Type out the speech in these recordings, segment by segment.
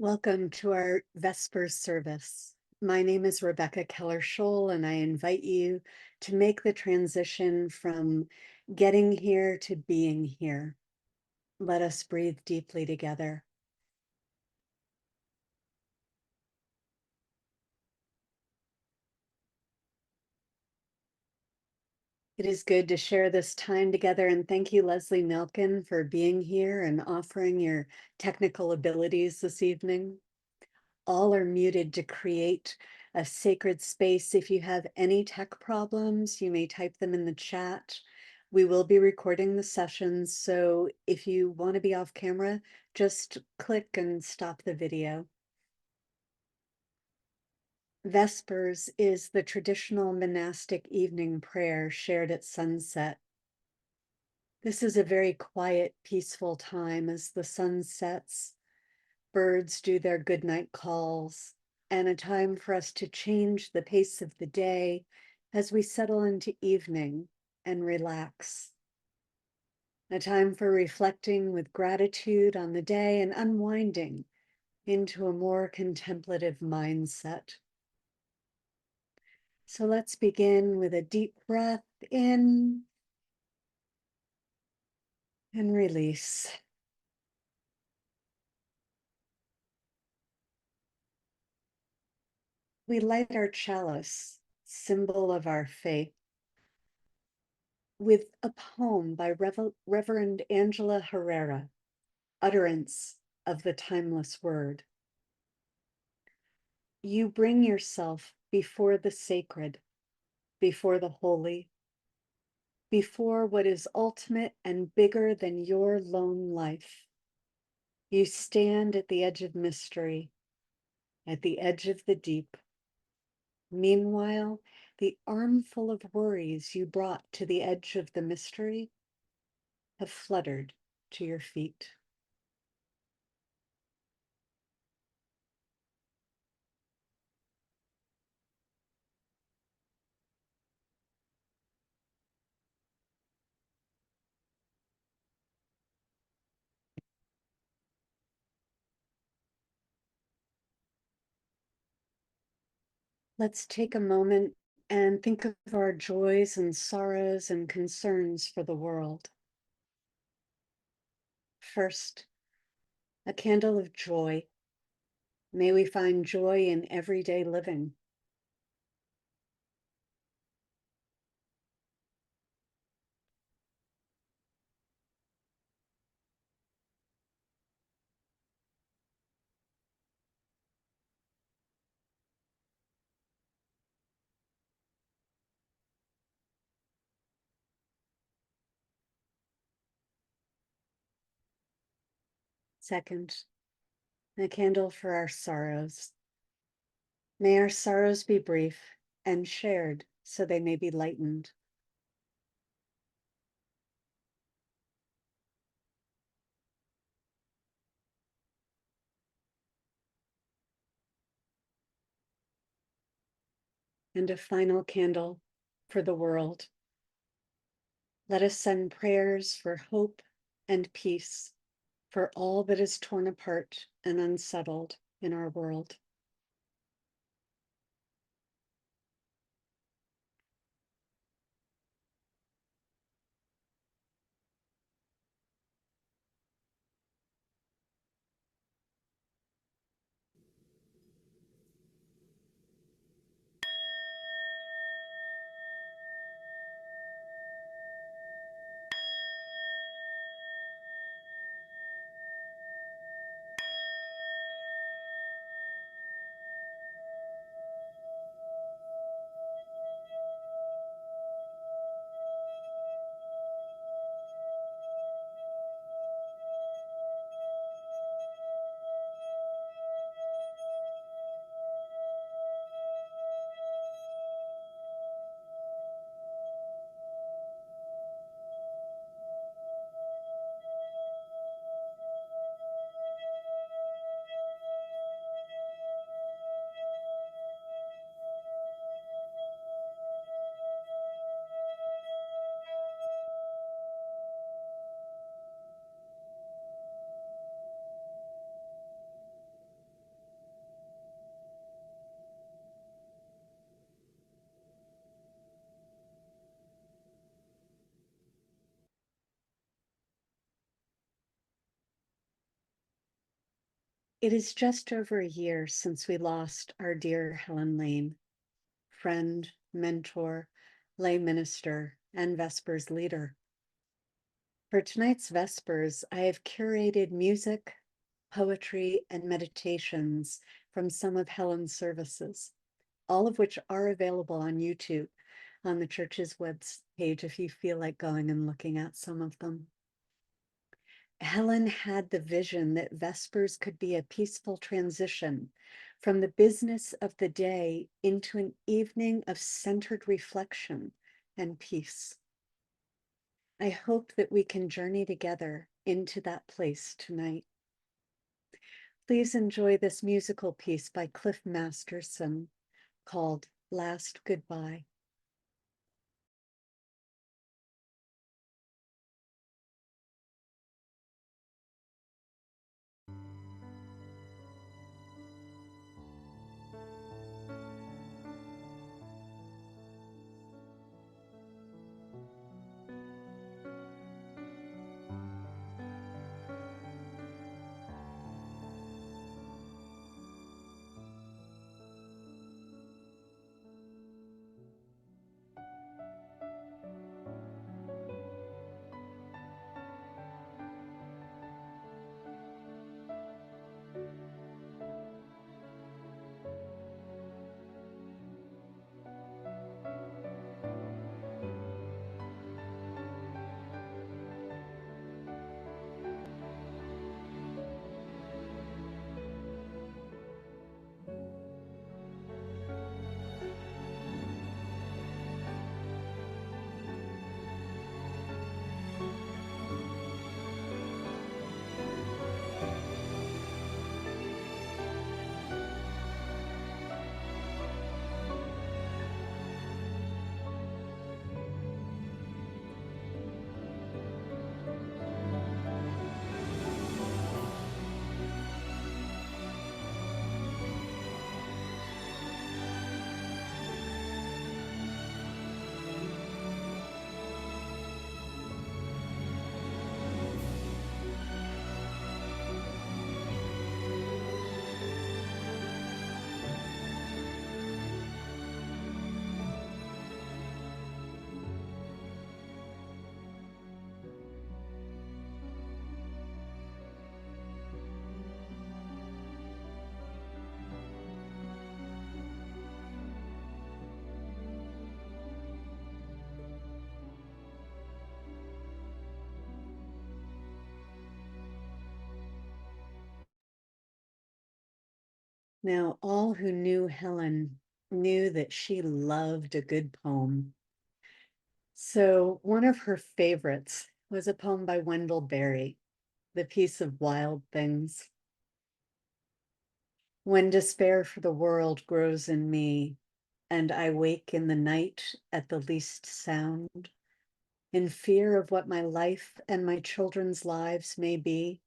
Welcome to our Vespers service. My name is Rebecca Keller-Scholl, and I invite you to make the transition from getting here to being here. Let us breathe deeply together. It is good to share this time together, and thank you, Leslie Milken, for being here and offering your technical abilities this evening. All are muted to create a sacred space. If you have any tech problems, you may type them in the chat. We will be recording the sessions, so if you want to be off camera, just click and stop the video. Vespers is the traditional monastic evening prayer shared at sunset. This is a very quiet, peaceful time as the sun sets. Birds do their goodnight calls, and a time for us to change the pace of the day as we settle into evening and relax. A time for reflecting with gratitude on the day and unwinding into a more contemplative mindset. So let's begin with a deep breath in and release. We light our chalice, symbol of our faith, with a poem by Reverend Angela Herrera, Utterance of the Timeless Word. You bring yourself before the sacred, before the holy, before what is ultimate and bigger than your lone life. You stand at the edge of mystery, at the edge of the deep. Meanwhile, the armful of worries you brought to the edge of the mystery have fluttered to your feet. Let's take a moment and think of our joys and sorrows and concerns for the world. First, a candle of joy. May we find joy in everyday living. Second, a candle for our sorrows. May our sorrows be brief and shared so they may be lightened. And a final candle for the world. Let us send prayers for hope and peace for all that is torn apart and unsettled in our world. It is just over a year since we lost our dear Helen Lane, friend, mentor, lay minister, and Vespers leader. For tonight's Vespers, I have curated music, poetry, and meditations from some of Helen's services, all of which are available on YouTube on the church's web page if you feel like going and looking at some of them. Helen had the vision that Vespers could be a peaceful transition from the business of the day into an evening of centered reflection and peace. I hope that we can journey together into that place tonight. Please enjoy this musical piece by Cliff Masterson called Last Goodbye. Now, all who knew Helen knew that she loved a good poem. So one of her favorites was a poem by Wendell Berry, the piece of Wild Things. When despair for the world grows in me, and I wake in the night at the least sound, in fear of what my life and my children's lives may be,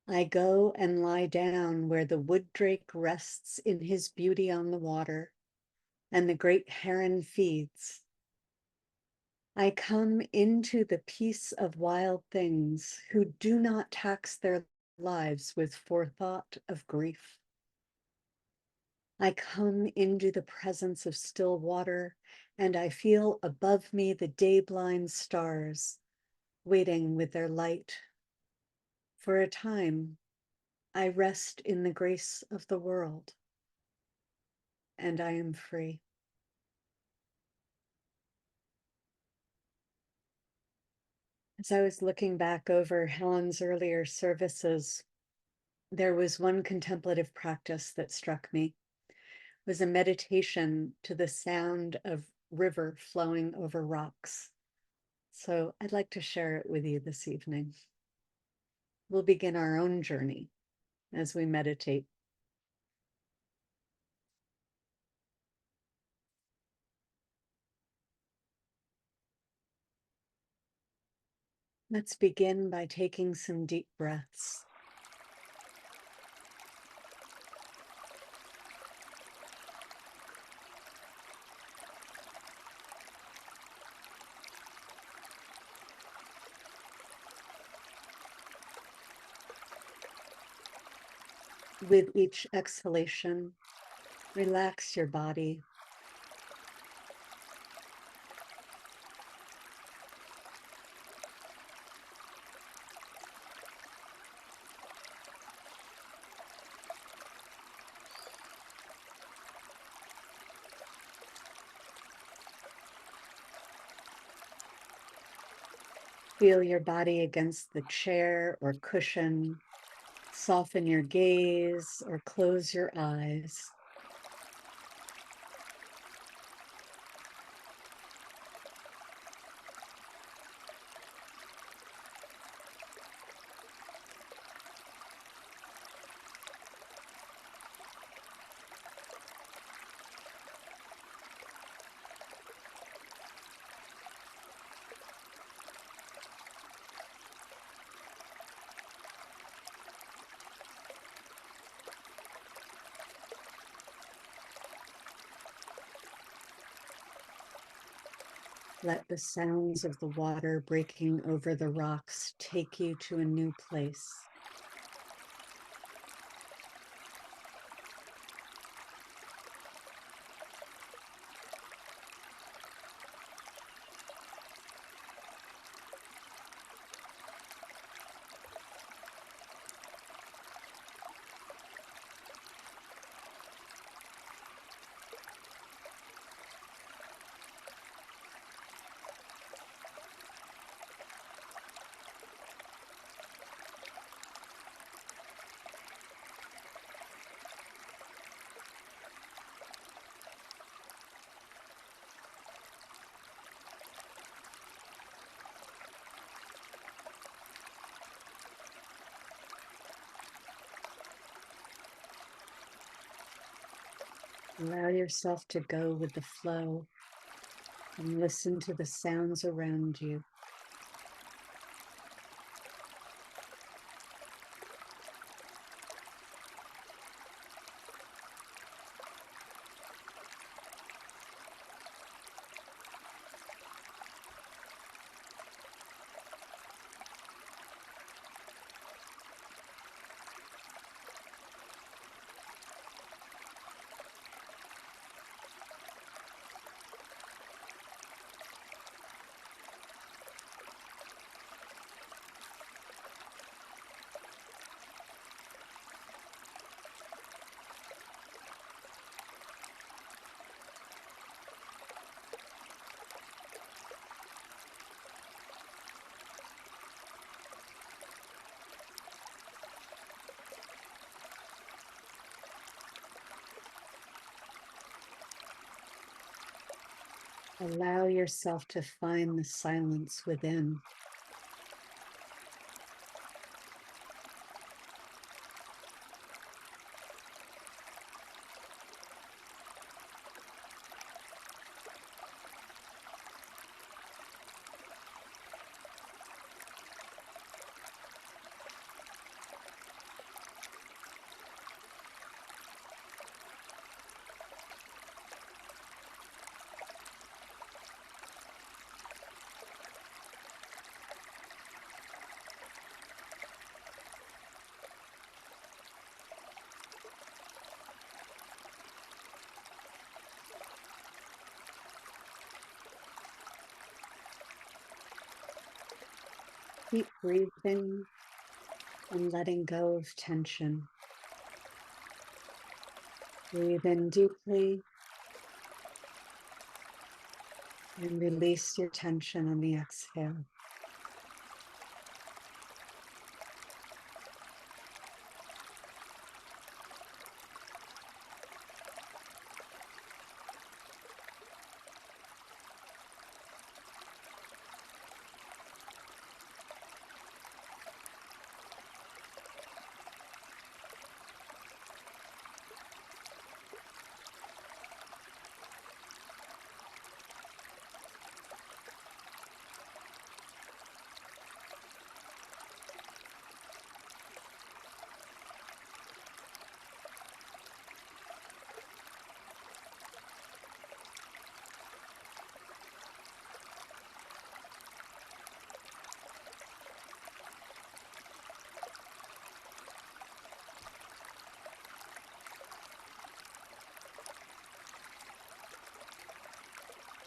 I go and lie down where the wood drake rests in his beauty on the water, and the great heron feeds. I come into the peace of wild things who do not tax their lives with forethought of grief. I come into the presence of still water, and I feel above me the day-blind stars waiting with their light. For a time, I rest in the grace of the world, and I am free. As I was looking back over Helen's earlier services, there was one contemplative practice that struck me. It was a meditation to the sound of river flowing over rocks. So I'd like to share it with you this evening. We'll begin our own journey as we meditate. Let's begin by taking some deep breaths. With each exhalation, relax your body. Feel your body against the chair or cushion. Soften your gaze or close your eyes. Let the sounds of the water breaking over the rocks take you to a new place. Allow yourself to go with the flow and listen to the sounds around you. Allow yourself to find the silence within. Keep breathing and letting go of tension. Breathe in deeply and release your tension on the exhale.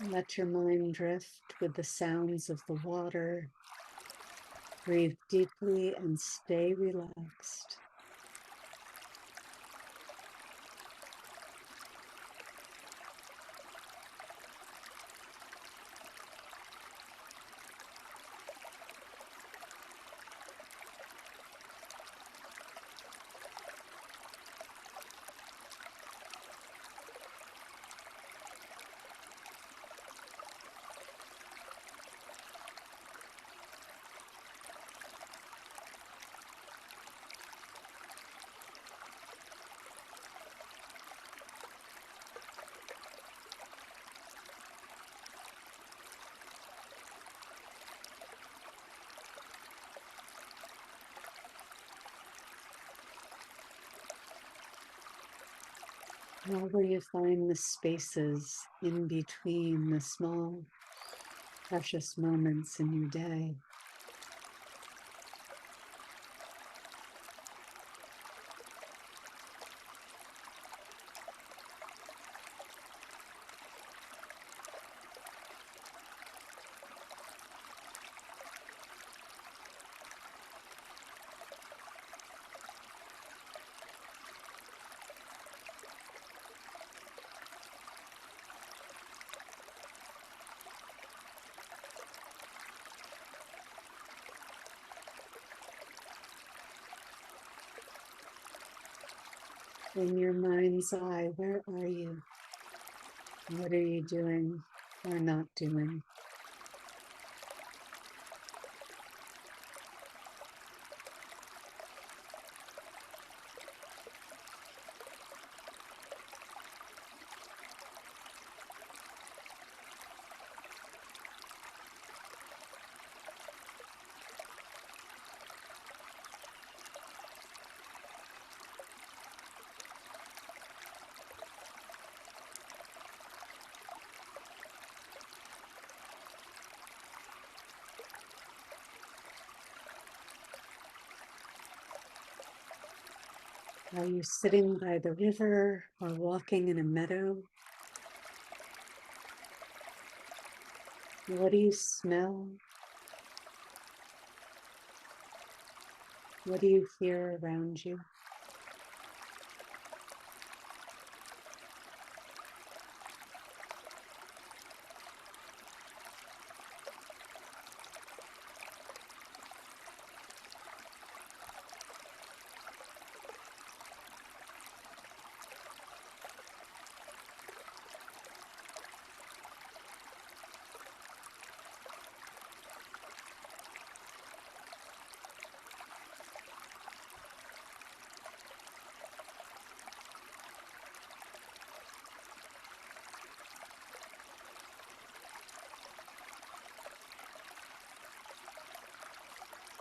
Let your mind drift with the sounds of the water. Breathe deeply and stay relaxed. How will you find the spaces in between the small, precious moments in your day? In your mind's eye, where are you? What are you doing or not doing? Are you sitting by the river or walking in a meadow? What do you smell? What do you hear around you?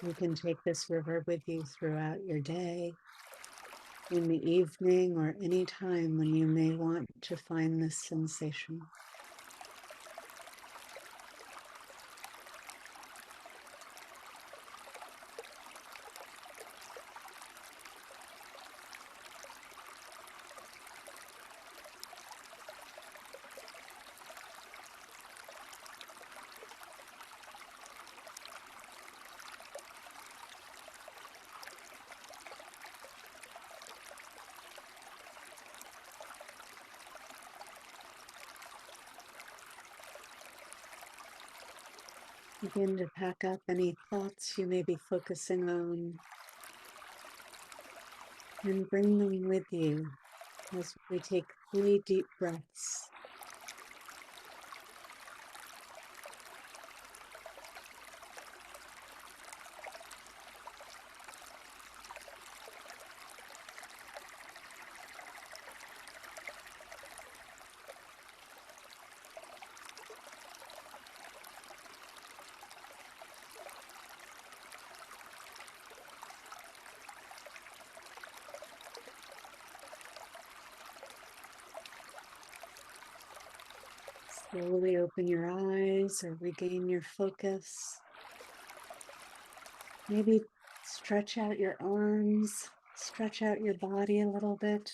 You can take this river with you throughout your day, in the evening, or any time when you may want to find this sensation. Begin to pack up any thoughts you may be focusing on and bring them with you as we take 3 deep breaths. Slowly open your eyes or regain your focus. Maybe stretch out your arms, stretch out your body a little bit.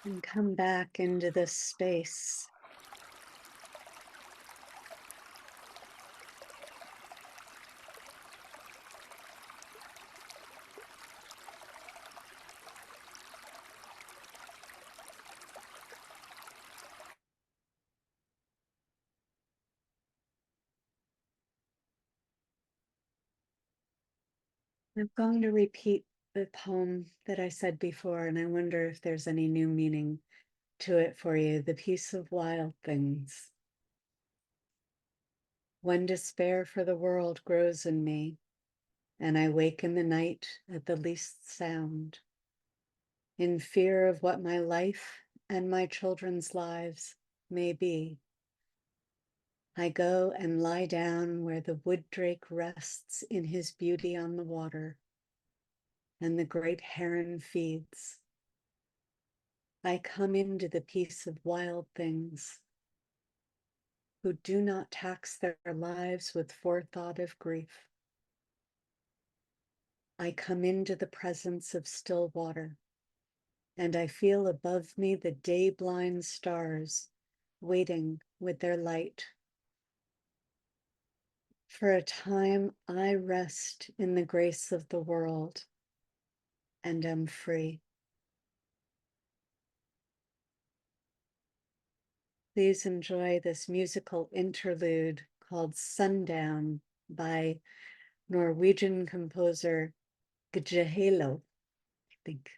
And come back into this space. I'm going to repeat the poem that I said before, and I wonder if there's any new meaning to it for you. The Peace of Wild Things. When despair for the world grows in me, and I wake in the night at the least sound, in fear of what my life and my children's lives may be, I go and lie down where the wood drake rests in his beauty on the water, and the great heron feeds. I come into the peace of wild things, who do not tax their lives with forethought of grief. I come into the presence of still water, and I feel above me the day-blind stars waiting with their light. For a time, I rest in the grace of the world and am free. Please enjoy this musical interlude called Sundown by Norwegian composer Gjehelo, I think.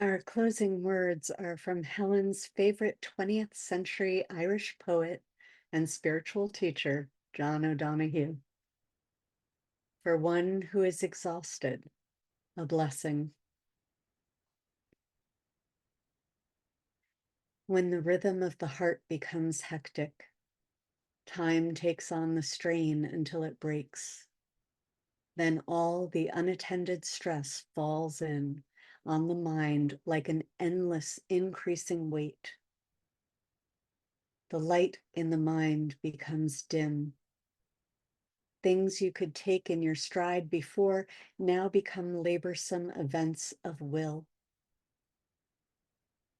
Our closing words are from Helen's favorite 20th century Irish poet and spiritual teacher, John O'Donohue. For one who is exhausted, a blessing. When the rhythm of the heart becomes hectic, time takes on the strain until it breaks. Then all the unattended stress falls in on the mind like an endless increasing weight. The light in the mind becomes dim. Things you could take in your stride before now become laborsome events of will.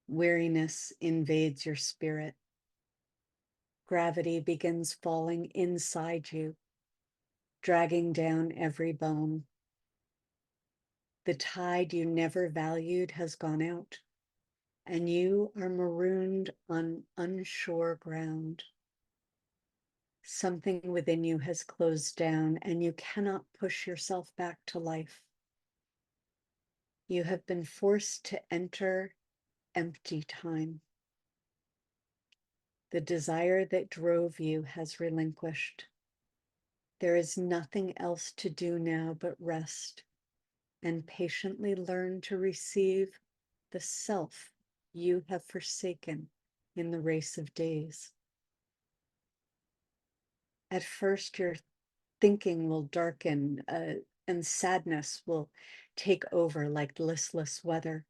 Weariness invades your spirit. Gravity begins falling inside you, dragging down every bone. The tide you never valued has gone out, and you are marooned on unsure ground. Something within you has closed down, and you cannot push yourself back to life. You have been forced to enter empty time. The desire that drove you has relinquished. There is nothing else to do now but rest and patiently learn to receive the self you have forsaken in the race of days. At first, your thinking will darken and sadness will take over like listless weather.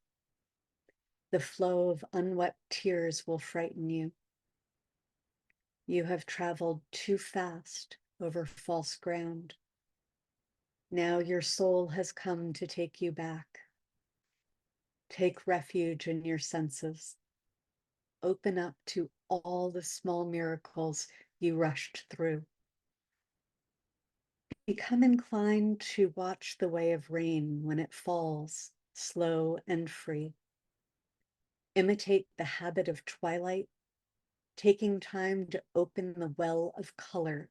The flow of unwept tears will frighten you. You have traveled too fast over false ground. Now your soul has come to take you back. Take refuge in your senses. open up to all the small miracles you rushed through. Become inclined to watch the way of rain when it falls, slow and free. Imitate the habit of twilight, taking time to open the well of color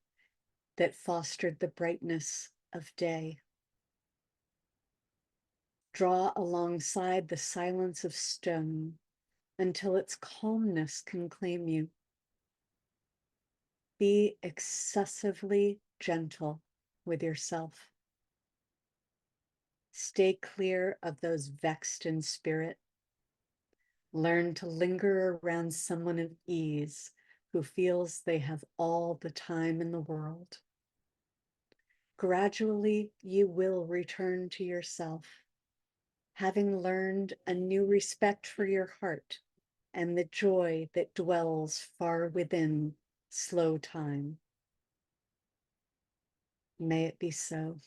that fostered the brightness of day. Draw alongside the silence of stone until its calmness can claim you. Be excessively gentle with yourself. Stay clear of those vexed in spirit. Learn to linger around someone of ease who feels they have all the time in the world. Gradually, you will return to yourself, having learned a new respect for your heart and the joy that dwells far within slow time. May it be so.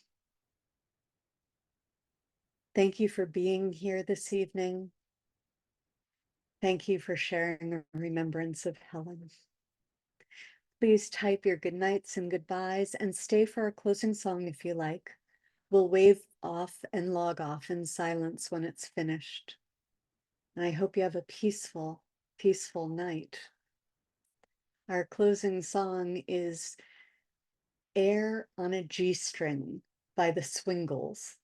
Thank you for being here this evening. Thank you for sharing a remembrance of Helen. Please type your good nights and goodbyes and stay for our closing song if you like. We'll wave off and log off in silence when it's finished. And I hope you have a peaceful, peaceful night. Our closing song is Air on a G-String by the Swingles.